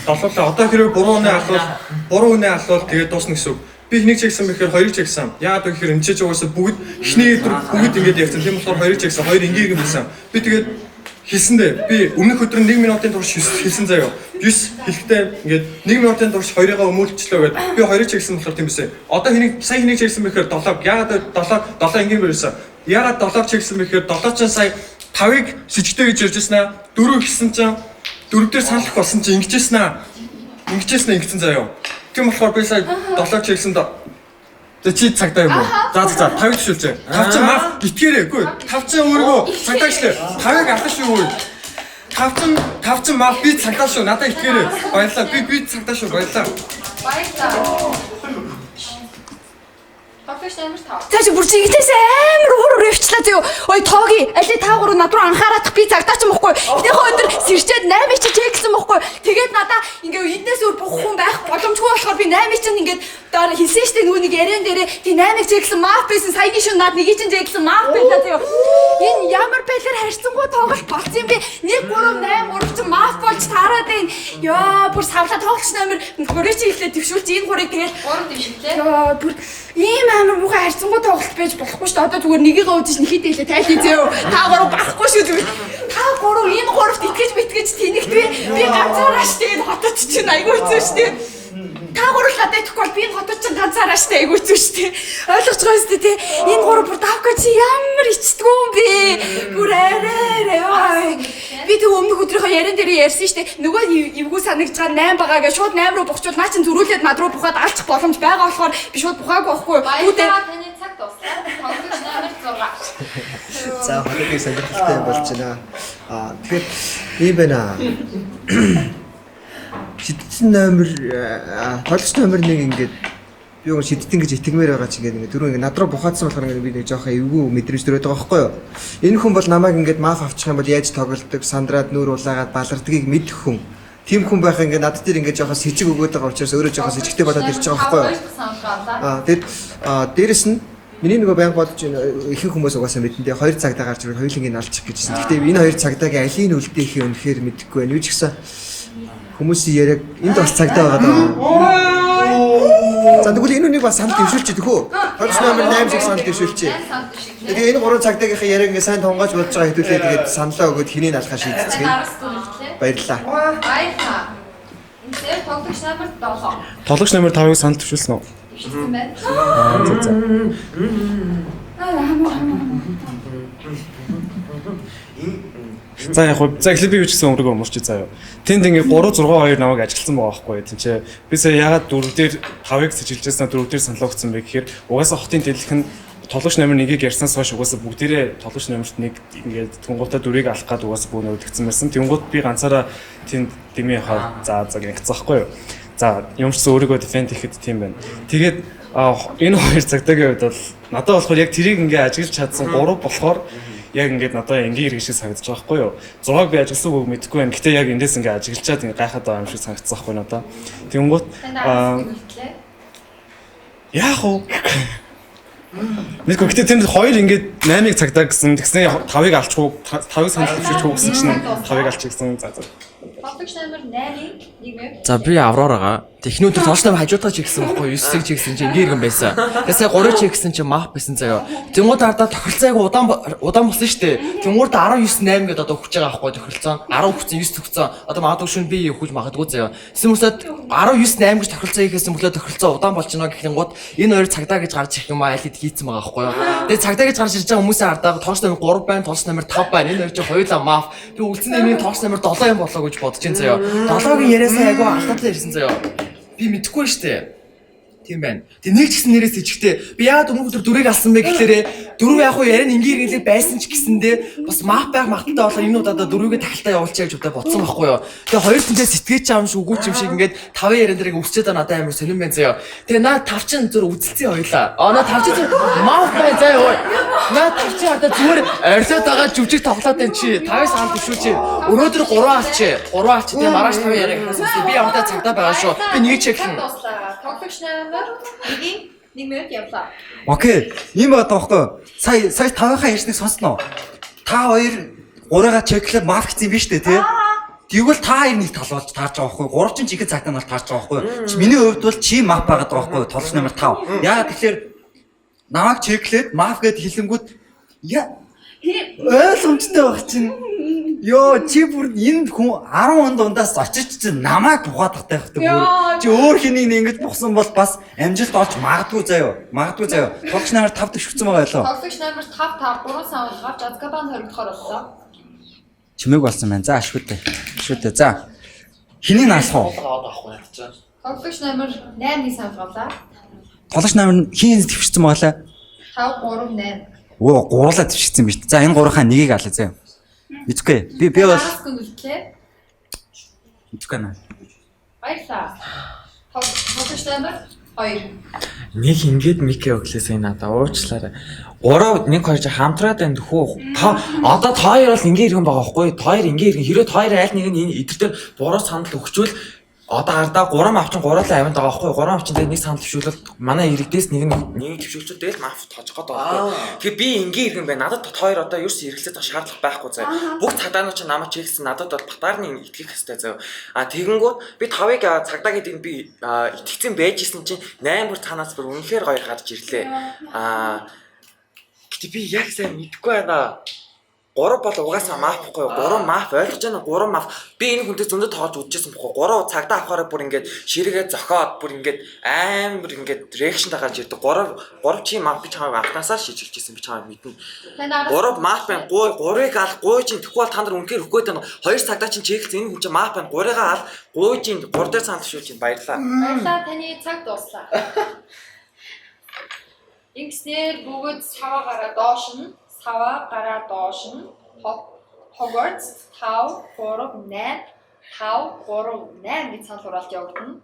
байгаа. Одоо хэрвээ 3 үнэ алвал тэгээд дуусна гэсэн үг. Би энийг чигсэн бэхээр 2-ыг чигсэн. Яагаад вэ гэхээр энэ ч угаасаа бүгд эхний өдөр бүгд ингэж ярьсан. Тийм болохоор 2-ыг чигсэн, 2 энгийн иргэн байсан. Би тэгээд хэлсэндээ би өмнөх өдөр 1 минутын турш хэлсэн заяа. 9 хэлэхдээ ингээд 1 минутын турш 2-ыг өмүүлчлээ гэдэг. Би 2-ыг чигсэн болохоор тийм байсан. Одоо сая хэнийг чигсэн бэхээр 7-г. Яагаад 7 энгийн байсан. Яагаад 7-г чигсэн бэхээр 7 ч сая 5-ыг сэжигтэй гэж ярьжсэн аа. 4 гэсэн чинь 4 дээр саналх болсон чинь ингэжсэн аа. Ингэсэн заяа. Тийм болохоор би сая 7-г чигсэн доо. Тэ чи цагтаа юм уу? За 5-ыг шилжээ. 5 чинь мах итгээрэй. Үгүй 5 чинь өөргөө цагтаачлаа. 5-ыг алдаж шүү үү? 5 чинь мах би цагтаа шүү. Надад итгээрэй. Баярлалаа. Би цагтаа шүү. Баярлалаа. Тоглогч номер 5. Цааш бүр чигтээс амар өөр явчлаа зөө. Ой тооги алей та гурав над руу анхаараадах би цагдаач юм бохгүй. Эднийхээ өндөр сэрчээд 8-ыг чи чексэн бохгүй. Тэгээд надаа ингээ эднээс өөр бүх хүн байх боломжгүй болохоор би 8-ыг чинь ингээд доор хэлсэн штэ нөгөө нэг яриан дээрээ тий 8-ыг чексэн маф байсан. Саяны шөнө над нэгийг чинь чексэн маф байлаа зөө. Энэ ямар байлаар харьцангуй тоглолт болсон юм бэ? 1 3 8 3 чинь маф болж таарад байна. Яа бүр савлаа тоглогч номер 3-ыг чи ихлэ төвшүүлж энэ 3-ыг тэгээд 3 дэвшүүлээ. яа бүр ийм амар муухай харьцангуй тоглолт байж болохгүй шүү дээ. Одоо зүгээр нэгийг өвдөж нэхий дээлээ тайлхий зөө. Та гурав барахгүй шүү зүгээр. Та гурав энэ гуравт итгэж тэнэгтвэ. Би ганцаараа штэ энэ хотод чинь айгүй хэцүү штэ. Та гурав л адайхгүй би энэ хотод чинь ганцаараа штэ айгүй хэцүү штэ. Ойлгож байгаа штэ тий. Энэ гурав бүр давка чи ямар ичдэггүй юм бэ? Бүр арай. Би тэг өмнөх өдрийнхөө яриан дээр ярьсан штэ. Нөгөө эвгүй санагдж байгаа 8 байгаа гэж шууд 8 руу бухчвал наа чин зөрүүлээд над руу бухаад алчих боломж байгаа болохоор би шууд бухаагүй байхгүй. Баярлалаа. Таны цаг дуслаа. Тоглогч номер 6. За хоногийн сонирхолтой болж байна. Тэгэхээр ийм байна. Шидтэн номер тоглогч номер 1 ингээд би юу шидтэн гэж итгэмээр байгаа чи ингээд дөрөв ингээд над руу бухаадсан болохоор ингээд би нэг жоохон эвгүй мэдрэмж төрөөд байгаа байхгүй юу. Энэ хүн бол намайг ингээд маф авчих юм бол яаж тоглолдог, сандраад нүүр улаагаад балардгийг мэдэх хүн. Тим хүн байх ингээд над дээр ингээд жоохон сэжиг өгөөд байгаа учраас өөрөө жоохон сэжигтэй болоод ирж байгаа байхгүй юу. Тэгээд дээрэс нь миний нөгөө байнг бодож ихэнх хүмүүс угаасаа мэдэндээ 2 цагтаа гарч ирэх хоёулангийн алчих гэжсэн. Гэхдээ энэ 2 цагтаагийн алийг үлдээхээ үнэхээр мэдэхгүй байна. Юу ч гэсэн хүмүүсийн яриаг энд бас цагтаа байгаа даа. За тэгвэл энэ үнийг бас санал дэвшүүлчих төхөө. Тоглогч номер 8 шиг санал дэвшүүлчих. Тэгээ энэ 3 цагтаагийнхаа яриаг ингээ сайн тонгоож болж байгаа хэдүүлээ тэгээд саналаа өгөөд хэнийг алхах шийдцгээе. Баярлалаа. Баярлалаа. Энэ тоглогч номер 7. Тоглогч номер 5-ыг санал төвшүүлсэн үү? Хэлсэн байна. За яг хөө за эхлээд би юу ч гэсэн өөрийгөө өмөрчих заяа. Тэнд ингээ 3 6 2 намайг ажилтсан байгаа байхгүй юу. Тинчээ би сая ягаад 4 дээр 5-ыг сэжилжсэн 4 дээр санал өгсөн бэ гэхээр угаасаа хотын дэлгэх нь тоглогч номер 1-ийг ярьснаас хойш угаасаа бүгдээрээ тоглогч номерт 1 ингээд тунгуудаа 4-ыг алах гад угаасаа бүгд өвдөгцсөн байсан. Тэнгууд би ганцаараа тэнд дэмий хаа за гинцсэн байхгүй юу. За юм ч өөрийгөө дефенд хийхэд тийм байна. Тэгээд энэ хоёр цагтаагийн үед бол надад болохоор яг тэрийг ингээ ажиглаж чадсан 3 болохоор яг ингээд надад энгийн хэрэг шиг санагдаж байгаа байхгүй юу. 6-г би ажилласан үг мэдэхгүй байна. Гэтэ яг эндээс ингээ ажиглчаад ингээ гайхаад байгаа юм шиг санагдсан байхгүй надад. Тэнгуут яах вэ? Мэдгүй гэтээ тэнд хоёр ингээд 8-ыг цагдаа гэсэн тэгснээ 5-ыг алчихгүй 5-ыг санал төвшөхгүй гэсэн чинь 5-ыг алчихсан. За. Тоглогч номер 8-ыг нэг вэ? За би Аврорагаа технүүдээр тоглогч номер хажуудаа чигсэн байхгүй 9-ыг чигсэн чинь ингээ иргэн байсан. Тэгээс 3-ыг чигсэн чинь мах байсан заяа. Тэнгууд хардаа тохиролцоог удаан болсон шүү дээ. Тэнгууд 19-8 гэдээ одоо өгч байгаа байхгүй тохиролцоо 10 өгсөн 9 өгсөн. Одоо магадгүй шүн би өгч магадгүй заяа. Эсвэл 19-8 гэж тохиролцоо хийхээс мөглөө тохиролцоо удаан болж байна гэхлэнгууд энэ хоёр цагдаа гэж гарч ирэх юм аа аль хэд хийцэн байгаа байхгүй юу. Тэгээ цагдаа гэж гарч ирж байгаа хүмүүсийн хардаа тоглогч номер 3 байна, тоглогч номер 5 байна. Энэ хоёр чинь хоёулаа маф. Би үлдсэн нэмийн тоглогч номер 7 юм болоо гэж бодож байна заяа. 7-гийн яриасаа айгүй алдаатай ирсэн заяа. Би мэдэхгүй штэ. Тийм байна. Тэг нэг ч гэсэн нэрээс ичгтэй. Би яагаад өмнөх өдөр 4-ыг алсан бэ гэхлээрээ 4 яг уу яриа ингийн хэрэглээ байсан ч гэсэндээ бас мах байх магадaltaй болохоор энэ удаа 4-ийг тахалтай явуулчих гэж удаа бодсон байхгүй юу. Тэгээ хоёр тэнцээ сэтгээч чам шиг үгүй юм шиг ингээд 5 яриан дээр өсчээд байгаа надад амар сонирн байна заяа. Тэгээ наа 5 чин зүр үзэлцэн хоёлаа. Наа 5 чин мах бай заяа. Наа 5 чин одоо зүгээр арилаад байгаа жүжиг тоглоод байна чи. 5-ыг санал төвшүүлж. Өнөөдөр 3 алчи. 3 алчи тэгээ маргааш 5 яриа гэсэн. Би явдаа цагтаа байгаа шүү. Би нэг чеклэн. Тоглогч номер 1-ийг 1 минут явлаа. Окей. Ийм байгаа байхгүй. Сая 5-ынхаа ярьсныг сонсноо. Та хоёр 3-ыг чеклээ маф гэсэн юм биш үү те? Тэгвэл та хоёр нэг тал болж таарч байгаа байхгүй. 3 чинь жигээ цагтаа нар таарч байгаа байхгүй. Миний хувьд бол чи маф байгаад байгаа байхгүй. Тоглогч номер 5. Яагаад тэгэхээр намайг чеклээд маф гэд хэлэнгүүт ойлгомжтой байх чинь. Йоо чи бүр энэ хүн 10 он дундаас очиж чинь намайг бухаад татах гэдэг бүр чи өөр хэнийг ингэж бухсан бол бас амжилт олж магадгүй заяа. Магадгүй заяа. Тоглогч номер 5 төвшгцэн байгаа ялоо. Тоглогч номер 5 та 3 савл гарч Азкабан хоригдохоор боллоо. Чимээг болсон байна. За ашгүй дээ. За. Хэнийг наалах вэ? Тоглогч номер 8-ыг саналгуулаа. Тоглогч номер хин төвшгцэн байгаа лээ. 5 3 8. Оо гурлаа төвшгцэн биз. За энэ гурвынхаа нэгийг алаа заяа. Ицгүй. Би бол ицгүй наа. Баярлаа. Тоглогч номер 2. Нэг ингээд микэ өглөөсөө надаа уучлаарай. 3 1 2 хамтраад байна төхөө. Одоо та хоёр бол ингээ иргэн байгаа байхгүй. Ta хоёр ингээ иргэн. Хэрвээ та хоёр аль нэг нь эдгээр дээр буруу санал өгчвөл одоо ардаа 3 авчин 3-аар аваад байгаа байхгүй. 3 авчин дээр нэг санал төвшүүлэл манай иргэдээс нэг төвшүүлчүүд тэгэл маф тоож байгаа байхгүй. Тэгэхээр би ингээ иргэн байна. Надад та хоёр одоо ерөөс хэрэглээд байгаа шаардлага байхгүй заа. Бүх цаадаанууд ч намайг чиглэсэн. Надад бол батаарны итгэх хэвээр заа. Тэгэнгүүт би 5-ыг цагдаа гэдэг нь би итгэцэн байж исэн чинь 8 бүр цаанаас бүр үнэхээр гоё гарч ирлээ. Гэтэ би яг сайн мэдэхгүй байна. 3 бол угаасаа маф байхгүй. 3 маф ойлгож байна. 3 маф. Би энэ хүнтэй зөндөө тоож үдчихсэн байхгүй. 3 цагдаа авахаараа бүр ингээд ширэгээ зохиод бүр ингээд амар ингээд реакшн тагааж ирдэг. 3 чи маф би чамайг автаасаа шийдчихсэн би чамайг мэднэ. 3 маф байна. 3-ыг ал гуй чинь тэгвэл та нар үнэхээр өгөх гээд байна. 2 цагдаа чинь чиглэл энэ хүн чинь маф байна. 3-ыг ал гуй чинь 3 дээр санал шүү чинь баярлаа. Баярлаа таны цаг дуслаа. Ингэснээр бүгд сава гараа доош нь Hogwarts 5 3 8 5 3 8 гэж санал хураалт явагдана.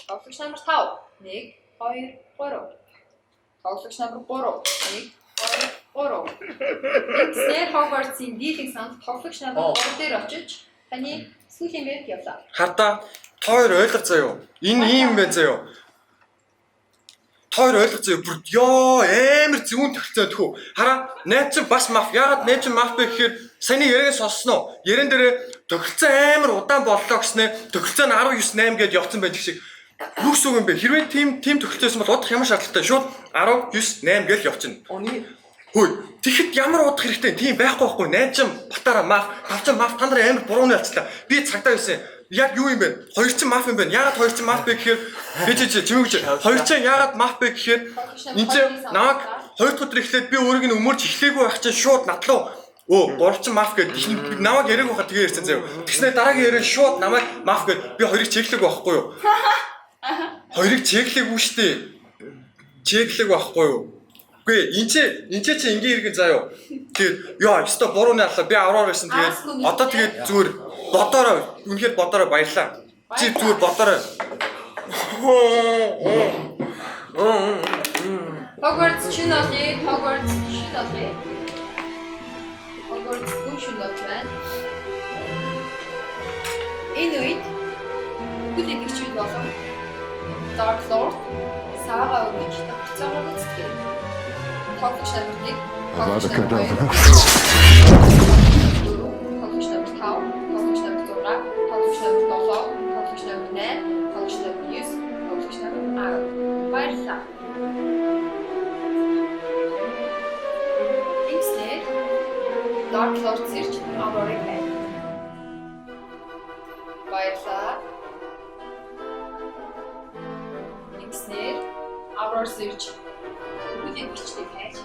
Тоглогч номер 5 1 2 3. Тоглогч номер 3 1 2 3. Ингэснээр Hogwarts-ийн дийлэнх санал тоглогч номер 3 дээр очиж таны сүүлийн бэд явлаа. Хардаа та хоёр ойлгох заяа. Энэ ийм байна заяа. Та хоёр ойлгох заяа. Бүр ёо амар зөвүүн тогтцоод хөө. Хараа найз чинь бас маф. Яагаад найз чинь маф бэ гэхээр саяны яриаг сонссноо. Яран дээр тохирцоо амар удаан боллоо гэснээр тохирцоо нь 19 8 гэдээ явцсан байдаг шиг. Юу гэсэн үг юм бэ? Хэрвээ тим төгөлтөөсөн бол удах ямар шаардлагатай шууд 10 9 8 гэж явчихна. Хөөе, тэгэхэд ямар удах хэрэгтэй? Тийм байхгүй байхгүй. 8 ч батараа маф, 5 ч маф та нар амар бурууны болчихлаа. Би цагтаа байсан. Яг юу юм бэ? 2 ч маф юм байна. Яагаад 2 ч маф бэ гэхээр чимэгч 2 ч яагаад маф бэ гэхээр энэ ч намайг 2 дахь өдөр эхлээд би өөрийг нь өмөрч эхлээгүй байх чинь шууд надлуу. Оо, 3 ч маф гэдэг намайг яриаг байхад тэгээ ярьсан заяа. Тэгснээр дараагийн яриа шууд намайг маф гэд би хоёрыг чеклэг байхгүй юу? Хоёрыг чеклэггүй штэ. Чеклэг байхгүй юу? Үгүй энэ чи ингийн иргэн заяа. Тэгээд яа, өстой бурууны алла би авраар байсан. Тэгээд одоо тэгээд зүгээр бодорой. Үнэхээр бодорой баярлаа. Чи зүгээр бодорой. Hogwarts шин олъё. Hogwarts шин олъё. Hogwarts шин олъё. Энэ үед бүлээгч юу болов? Dark Lord саваа өгч тагцаагаар үздэг. Тоглогч номер 1, тоглогч номер 2, тоглогч номер 5, тоглогч номер 6, тоглогч номер 7, тоглогч номер 8, тоглогч номер 9, тоглогч номер 10. Баярлалаа. Инстед Dark Lord сэрч Aurora байна. Баярлалаа. Инстед Aurora сэрч бүлээгчтэй байж.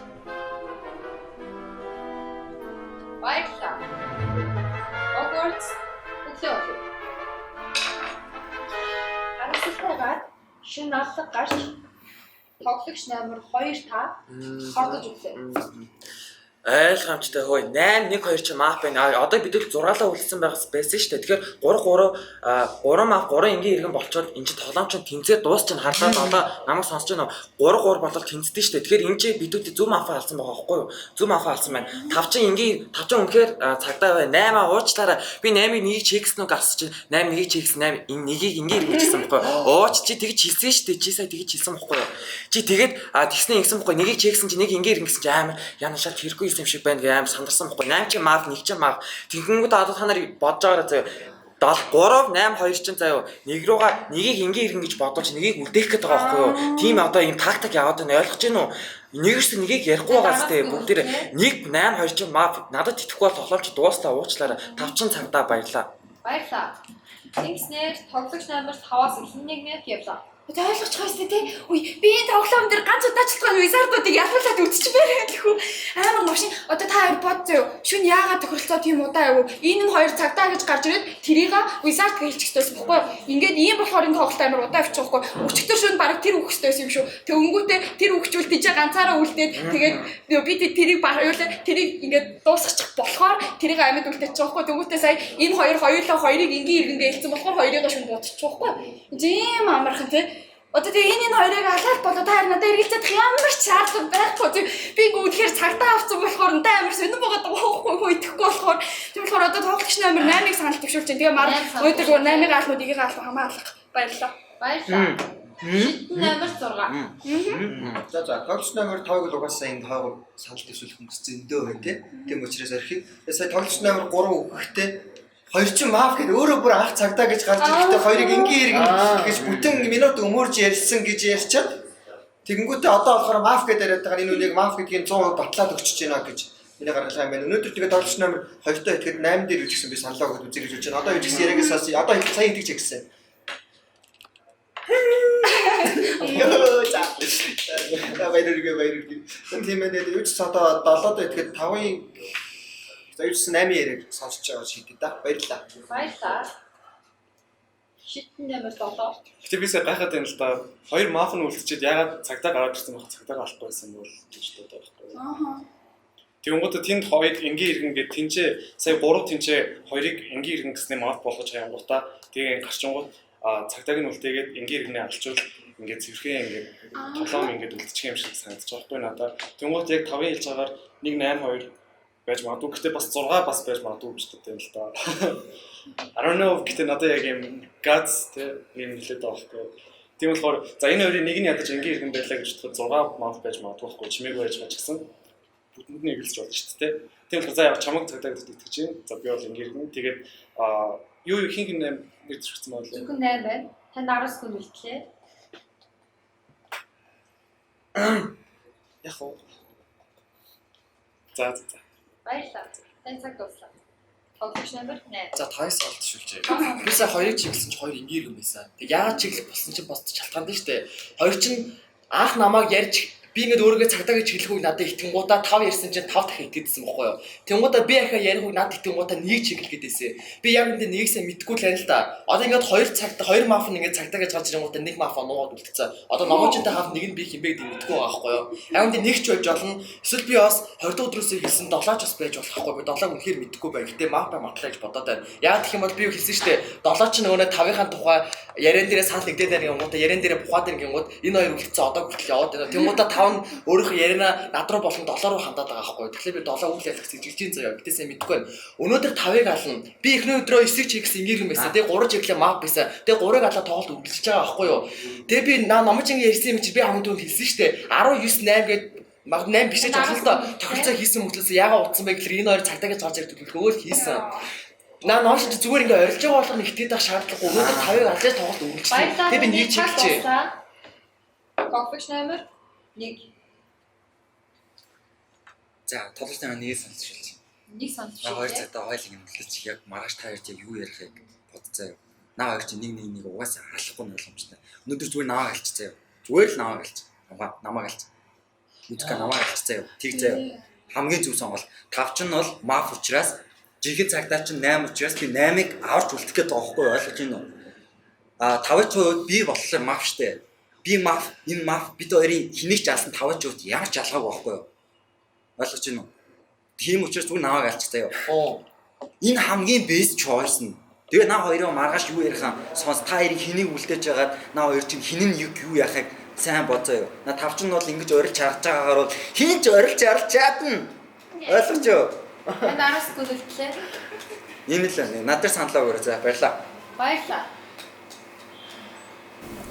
Баярлалаа. Hogwarts өглөө. Арастай шинэ аллаг гарч тоглогч номер 2 та хордож өглөө. Ойлгомжтой хөөе 8 1 2 чи маф байна. Одоо бид л 6-аа үлдсэн байгаас байсан шүү дээ. Тэгэхээр 3 маф 3 ингийн иргэн болчоод энэ чи тоглоомч тэнцээ дуусч харлаад одоо намайг сонсож байна. 3 болол тэнцдэж шүү дээ. Тэгэхээр энэ чи бидүүд зөв маф алсан байгаа байхгүй юу? Зөв маф алсан байна. 5 чи үнэхээр цагдаа бай. 8 уучлаарай. Би 8-ыг нэг чекснүү гарсаж 8 нэгийг чексэн 8 энэ нэгийг ингийн иргэн хийсэн байхгүй юу? Ууч чи тэгж хэлсэн шүү дээ. Чи сая тэгж хэлсэн байхгүй юу? Чи тэгээд тэгснэ ингэсэн байхгүй юу? Нэгийг чексэн чи нэг ингийн иргэн гэсэн чи амар яна шал хэрэггүй юм шиг байна гэж аим сандарсан байхгүй 8 ч маф 1 ч маф тэгэнгүүт одоо та нар бодож байгаараа заяа 3 8 2 ч заяа нэг руугаа нэгийг ингийн иргэн гэж бодож нэгийг үлдээх гээд байгаа байхгүй юу тийм одоо ийм тактик яваад байна ойлгож байна уу нэгээс нэгийг ярихгүй байгаа зү бүгд тэр 1 8 2 ч маф надад итгэхгүй бол тоглоомч дуустаа уучлаарай 5 ч цагдаа баярлаа Тэгснээр тоглогч номер 5-аас эхний нэг мэт явлаа. Ойлгож байгаа юм тий. Үй би энэ тоглоом дээр ганц удаачлалгүй визардуудыг ялуулаад үдчихмээр байх хүү. Амар машин. Одоо та хоёр бодцоо. Шүн яагаад тохиролцоо тийм удаа явуу. Энэ нь хоёр цагтаа гэж гарч ирээд тэрийг визард гэлчихсэн байхгүй юу? Ингээд ийм болохоор энэ тоглолт амар удаа авчих байхгүй юу? Өчигдөр шүн баг тэр үхсдээс юм шүү. Тэг өнгөтэй тэр үхчүүл тийж ганцаараа үлдээд тэгээд би тэрийг баярлаа. Тэрийг ингээд дуусгачих болохоор тэрийг амьд үлдээчих байхгүй юу? Төгөөтэй сая энэ хоёулаа хоёрыг ингийн иргэндээ хэлсэн болохоор хоёрыг шүн бодчих байхгүй юу? Жим амархан тий. Одоо тэгээ энэ хоёрыг алаад болоо та надад эргэлзэх ямар ч шаардлага байхгүй. Би үнэхээр цагтаа авсан болохоор надад амар сонирн байгаа байхгүй итгэхгүй болохоор тийм болохоор одоо тоглогч номер 8-ыг санал төвшүүлж байна. Тэгээ мар өдөр 8-ыг албад эгийг албаа хамаарлах. Баярлалаа. Номер 6. За тоглогч номер 5-ыг л угаасаа энэ хойгоо санал төвшүүлэх хүмүүс зөндөө байна тийм учраас архив. Сая тоглогч номер 3 өгөхдөө хоёр ч маф гэдэг өөрөө бүр анх цагдаа гэж гарч ирэхдээ хоёрыг ингийн иргэн гэж бүтэн минут өмөрж ярьсан гэж ярьчаад тэгэнгүүтээ одоо болохоор маф гэдэг яриад байгаа энэ үнийг маф гэдгийг 100% батлаад өгчөж байна гэж энэ гаргалгаа юм байна. Өнөөдөр тэгээд тоглогч номер 2-тоо итгэхэд 8 дээр үжигсэн би саналаа өгöd үзье гэж хэлж байна. Одоо үжигсэн яриагаас одоо сая итгэж хэлсэн. За баярыг. Тийм ээ үжигс одоо 7-доо итгэхэд 5-ын за юусэн 8 яриаг сонсож байгаа шийдэв да. Баярлалаа. Шитэн номер 7. Гэтэ би сая гайхаад байна л да. Хоёр маф нь үлдчихэд ягаад цагтаа гараад ирсэн байх цагтаа алахгүй байсан бол гэж бодоод байхгүй. Тэгэнгүүт тэнд хоёр ингийн иргэн гээд тэнцээ сая 3 тэнцээ хоёрыг ингийн иргэн гэснээр маф болгож хаянгуудаа тэгээ гарчингууд цагтааг нь үлдээгээд ингийн иргэнээ алчвал ингээд зэрхэн ингээд тоглоом ингээд үлдчих юм шиг санагдаж байгаа байхгүй надад. Тэгэнгүүт яг 5-ын хэлж байгаагаар 1 8 2 байж магадгүй гэхдээ бас 6 бас байж магадгүй гэж бодсон юм л да. I don't know гэхдээ надад яг юм guts тийм хэлээд байгаа байхгүй. Тийм болохоор за энэ хоёрын нэг нь ядаж ингийн иргэн байлаа гэж бодоход 6 month байж магадгүй байхгүй чимээг байж байгаа ч гэсэн бүтэнд нь эгэлж болж шүү дээ. Тийм болохоор за яг чамаг цагдаа гэдэгт итгэж байна. За би бол ингийн иргэн тэгээд юу хин нэг зэрэгцсэн байна лээ. Зөвхөн 8 байна. Танд 10 секунд үлдлээ. Яг уу. За. Баярлалаа. Тань цаг дуслаа. Тоглогч номер 8. За 5-аас олдчихвол. Би сая 2-ыг чиглэсэн чи 2 ингээр юм байсан. Тэг яагаад чиглэх болсон чи босч шалтгаан дээ штэ. Хоёр чин анх намайг ярьж би ингээд өөрийгөө цагдаагаа чиглэхүүг надад итгэнгуудаа 5 ярьсан чинь 5 дахин итгэдсэн байхгүй юу. Тэнгуудаа би ахаа ярихыг надад итгэнгуудаа 1 чиглэх гэдээсэ. Би яг энэ нэгийг сайн мэдгүй л байна л да. Одоо ингээд 2 маф ингээд цагдаагаа чарж ирэнгуудаа 1 маф нуугаад үлдсэн. Одоо номоочтой хаалт нэг нь би хинбэ гэдэг мэдгүй байгаа байхгүй юу. Яг энэ нэг ч байж болно. Эсвэл би бас 20 дахь өдрөөсөө хэлсэн 7-ч бас байж болох байхгүй. Би 7-г үнэхээр мэдгүй байна. Гэтэ маф матлаа гэж бодоод байна. Яг гэх юм бол би юу хэлсэн штэ. 7 ч нөгөө 5-ын тухай яриан дээрээ санал нэгдээд байгаа юм уу? Яриан дээрээ бухаад байгаа юм уу? Энэ хоёр үлдсэн одоо хүртэл яваад байна. Тэнгуудаа 5 өөрийнхөө яриана над руу болон 7 руу хандаад байгаа байхгүй. Тэгэхээр би 7 үйл явдлыг сэжилж ин заяа. Гэтээсээ мэдгүй байна. Өнөөдөр 5-ыг ална. Би эхний өдрөө 9-ыг чиглэсэн ингээр юм байсан. Тэгээ 3 чиглээ мав байсан. Тэгээ 3-ыг алаа тоглолт үргэлжлэж байгаа байхгүй юу? Тэгээ би номочингийн ярьсан юм чи би хамгийн түрүүнд хэлсэн шүү дээ. 19 8 гээд mag 8 бишэж болох л доо. Тохирцоо хийсэн мөтлөөс яагаад утсан бэ гэхээр энэ хоёр цагдаагаас гарч ирэх төлөвлөгөө л хийсэн. Наач зүгээр ингээ орилж байгаа болгоно итгэдэг байх шаардлагагүй. Өнөөдөр 5-ыг алж тоглолт үргэлжлэв. Тэгээ би нэг чиглэжээ. Тоглогч номер 1. За тоглолт намаа нэг сонсчихлаа. Нэг сонсчихлаа. Хоёр цагтаа хойлог юм хэлж яг маргааш та хоёрт яг юу ярихыг бодцоо юу. Наа хоёр чи нэг угаасаа харахгүй нь ойлгомжтой. Өнөөдөр зүгээр намаа галчцаа юу. Зүгээр л намаа галч. Намаа галч. Үдка намаа галчцаа юу. Тэг заяа. Хамгийн зөв сонголт. 5 ч нь бол маф учраас жинхэнэ цагдаа чинь 8 учраас би 8-ыг аварч үлдэх гээд байгаа хгүй ойлгож байна уу? 5-ын хувьд би болохоор маф штэ. Би маф, энэ маф бид хоёрын хэнийг ч алсан 5-ын хувьд ямар ч ялгаагүй байхгүй юу? Ойлгож байна уу? Тийм учраас зүгээр наваа галчих заяа. Энэ хамгийн best choice нь. Тэгээ наа хоёроо маргааш юу ярихаа сонс та хоёрыг хэнийг үлдээж байгаад наа хоёр чинь хинэн юу яхахыг сайн бодзоо юу. На 5 ч нь бол ингэж орилж харж байгаагаар бол хин ч орилж харж чадна. Ойлгож юу? Энд араас гүйлтлээ. Энэ л надад саналаа өгөөрэй. За баярлаа. Баярлалаа.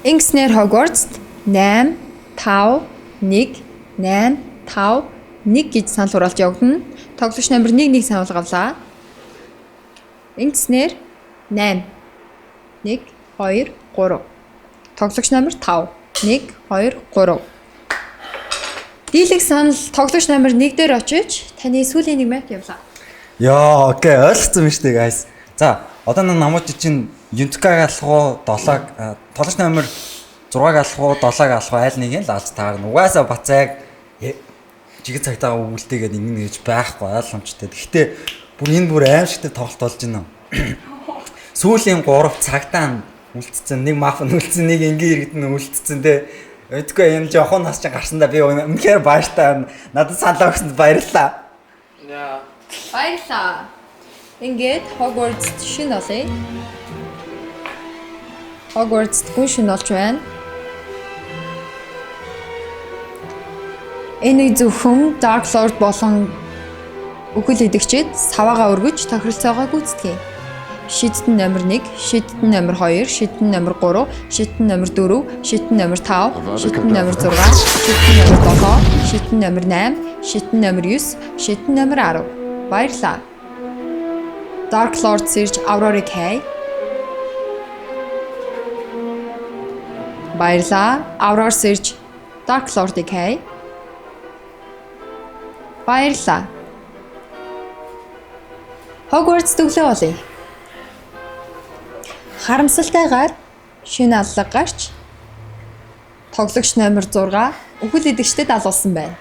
Инкснер Хогвартс 8 5 1 8 5 1 гэж санал хураалж явагдана. Тоглогч номер 1-ийг санал гавлаа. Инкснер 8 1 2 3. Тоглогч номер 5 1 2 3. Дийлэх санал тоглогч номер 1 дээр очиж таны сүүлийн нэг мэт явлаа. Яа, окей, ойлгосон биз дээ, guys. За, одоо намууч чинь Юнткаг алах уу, 7-аг, тоглогч номер 6-аг алах уу, 7-аг алах уу аль нэг нь л алж таарна. Угаасаа бацааг жигэ цагтаа өвөлдөөгээд ингэ гэж байхгүй ойлгомжтой. Гэхдээ бүр энэ бүр аимшигтай тоглолт болж байна. Сүүлийн 3 цагтаа үлдсэн, нэг маф нь үлдсэн, нэг ингийн иргэд нь үлдсэн те. Өдгөө энэ жоохон нас чинь гарсандаа би үнэхээр баяртай. Надад саналаа өгсөнд баярлалаа. Яа. Баярлалаа. Ингээд Hogwarts шин олъё. Hogwarts гүн шин олж байна. Энэ зөвхөн Dark Lord болон үхэл идэгчид саваагаа өргөж тохиролцоогоо гүйцэтгэе. Шийдтэн номер 1, шийдтэн номер 2, шийдтэн номер 3, шийдтэн номер 4, шийдтэн номер 5, шийдтэн номер 6, шийдтэн номер 7, шийдтэн номер 8, шийдтэн номер 9, шийдтэн номер 10. Баярлалаа. Dark Lord сэрж Aurora-ыг хай. Баярлалаа. Aurora сэрж Dark Lord-ыг хай. Баярлалаа. Hogwarts төглөө болъё. Харамсалтайгаар шинэ аллаг гарч тоглогч номер 6 үхэл идэгчдэд алуулсан байна.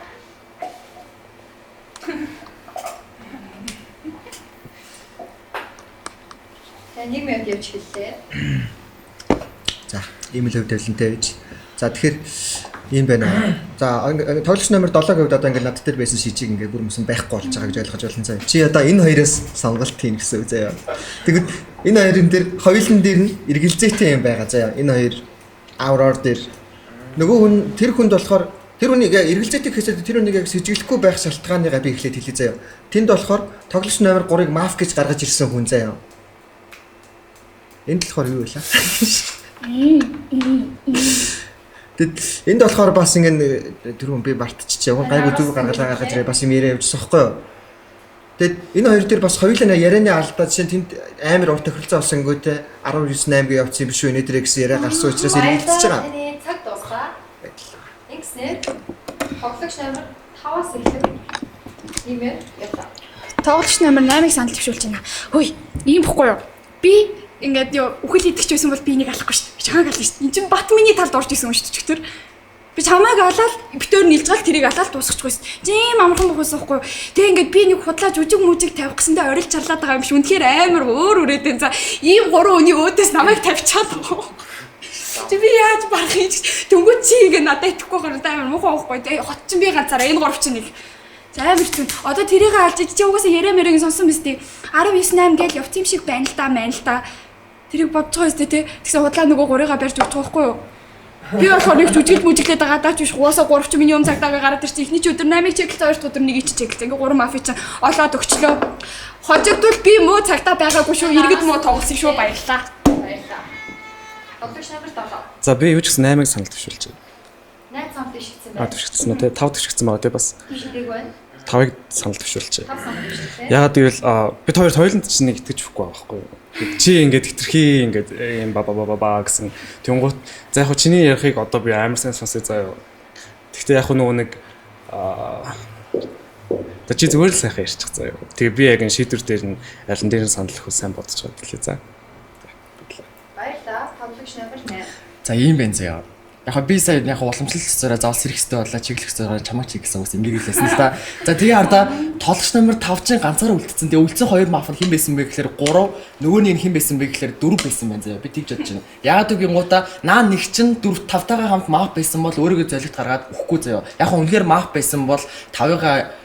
Нэг минут явж хэллээ. За, ийм л хөвдөлнтэй байж. За тэгэхээр ийм байна. За, тоглогч номер 7-гийн хувьд одоо ингээд над дээр байсан шижиг ингээд бүр юмсан байхгүй болж байгаа гэж ойлгож байна цаа. Чи одоо энэ хоёроос сонголт хийн гэсэн үг заяа. Тэгэд энэ хоёрын дээр хоёулын дээр нь эргэлзээтэй юм байгаа заяа. Энэ хоёр Aurora дээр нөгөө хүн тэр хүнд болохоор тэр хүнийг эргэлзээтэй гэхээсээ тэр хүнийг яг сэжиглэхгүй байх шалтгааныгаа би эхлээд хэлээ заяа. Тэнд болохоор тоглогч номер 3-ыг маф гэж гаргаж ирсэн хүн заяа. Энд болохоор юу вэ? Тэгэд энд болохоор бас ингэ тэр хүн би мартчихжээ. Яг гайгүй зүг гаргалаа гаргаж ирээ бас юм яриа явуулсан байхгүй юу? Тэгэд энэ хоёр дээр бас хоёулаа ярианы алдаа жишээ тэнд амар урт тохиролцоо болсон гүйтэй 19-8 гээ явуулсан юм биш үү нэ дээр гэсэн яриа гарсан учраас эргэлдэж байгаа. Цаг дуусаа. Инкснер Тоглогч номер 5-аас эхлэв. Иймэр явлаа. Тоглогч номер 8-ыг санал төвшүүлж байна. Хөөе, ийм бохгүй юу? Би ингээд үхэл идэгч байсан бол би энийг алахгүй шүү дээ. Чамайг ална шүү дээ. Энд чинь бат миний талд орж исэн юм шүү дээ чөтөр. Би чамайг алаад битээр нийлжгаал тэрийг алаад дуусчихгүй шүү дээ. Жим амархан бохоос байхгүй юу? Тэгээ ингээд би нэг худлаа жүжиг мүжиг тавих гэсэндээ орилж чарлаад байгаа юм шиг үнэхээр амар өөр үрээд энэ. За ийм гурван өний өөдөөс намайг тавьчаад. Чи би яаж барах юм чи дөнгөж чи ингээд надад итгэхгүй гараад амар муухай байхгүй. Тэгээ хот чин би ганцаараа энэ гурав чинь нэг. За амар зү. Одоо тэрийг алж чи угаасаа яриа мэрэг сонсон биз дээ. 19-8 гээл явц юм шиг байна л да. Тэрийг бодож байгаа зү тэ. Тэгсэн худлаа нөгөө гурыгаа барьж өгч байгаа байхгүй юу? Би болохоор нэг жүжиглж мүжиглээд байгаа даач биш угаасаа гурав чи миний цагтаагаа гараад ирчих. Эхний ч өдөр 8-ыг чеклээ, хоёр дахь өдөр 1-ийг чеклээ. Ингээ гурван мафи чинь олоод өгчлөө. Хожигдвол би муу цагтаа байгаагүй шүү. Иргэд муу тоглосон шүү. Баярлаа. Тоглогч номер 7. За би юу ч гэсэн 8-ыг санал төвшүүлж байна. 8 цамд ишгцэн байна. Төвшигдсэн үү те 5 төвшигдсэн байгаа те бас. Тийшдэг байна. 5-ыг санал төвшүүлж 5 байна. цамд ишгцэн. Ягаад гэвэл бид хоёр тойлонд чинь нэг итгэж өгөхгүй байгаа байхгүй юу? Чи ингээд хитрхи ингээд юм ба гэсэн. Тэнгуут за яг хөө чиний ярихыг одоо би амар сайн сонсъё заа юу. Гэхдээ яг нөгөө нэг та чи зүгээр л сайхан ярьчих заа юу. Тэгээ би яг энэ шийдвэр дээр нь алин дээр нь санал өгөх сайн бодож байгаа хэлээ за. Баярлалаа. Тоглогч номер 8. За ийм байна заяа. Яг би сая яг уламжлалт зороо заавал сэрэх хэрэгтэй боллаа, чиглэх зороо чамаг чиг гэсэн үгс ингэж хэлсэн л да. За тэгээ хардаа тоглогч номер 5 чинь ганцаараа үлдсэн. Тэгээ үлдсэн хоёр маф нь хэн байсан бэ гэхээр 3, нөгөө нь хэн байсан бэ гэхээр 4 байсан байна заяа. Би тэгж бодож байна. Яагаад гэвэл гоота наа нэг чинь 4 5-таагаа хамт маф байсан бол өөрийгөө золигт гаргаад өгөхгүй заяа. Яг үнэхээр маф байсан бол 5-ыгаа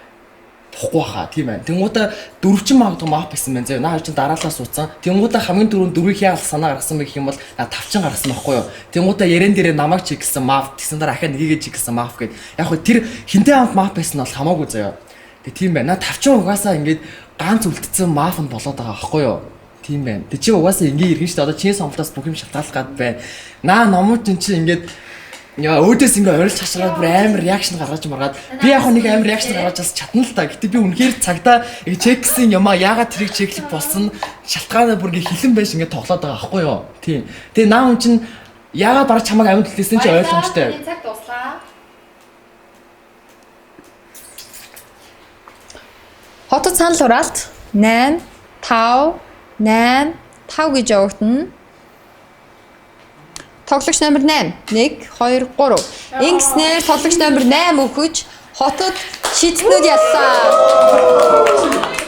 бохгүй хаа тийм байна. Тэнгуудаа 4 ч магадгүй маф байсан байна заяа. Наа чинь дараалал суудсан. Тэнгуудаа хамгийн дөрөв 4-ийг яал санаа гаргасан бэ гэх юм бол 5 ч гаргасан байхгүй юу. Тэнгуудаа ярен дээрээ намайг чиглсэн маф, тэгсэн дараа ахаа нэгийг чиглсэн маф гэд. Яг хөө тэр хинтээ хамт маф байсан нь бол хамаагүй заяа. Тэг тийм байна. 5 ч угаасаа ингээд ганц үлдсэн маф нь болоод байгаа байхгүй юу. Тийм байна. Тэг чи угаасаа ингээ иргэн штэ. Одоо чиний сонголтоос бүх юм шалтгаалах гад байна. Наа номууд чи ингээд яа өөдөөс ингээ орилж хашраад бүр амар реакшн гаргаж маргаад би яг нэг амар реакшн гаргаж бас чадна л та. Гэтэ би үнэхээр цагтаа чексэн юмаа яагаад тэрийг чеклэх болсон шалтгаанаа бүр ингээ хилэн байж ингээ тоглоод байгаа аахгүй юу. Тийм. Тэгээ наа хүн чинь яагаад бараг чамайг амьд хэлсэн чи ойлгомжтой. Цаг дуслаа. Хотод санал хураалт 8 5 8 5 гэж явагдана. Тоглогч номер 8 1 2 3. Ингэснээр тоглогч номер 8 өгөж хотод шийдснүүд яллаа.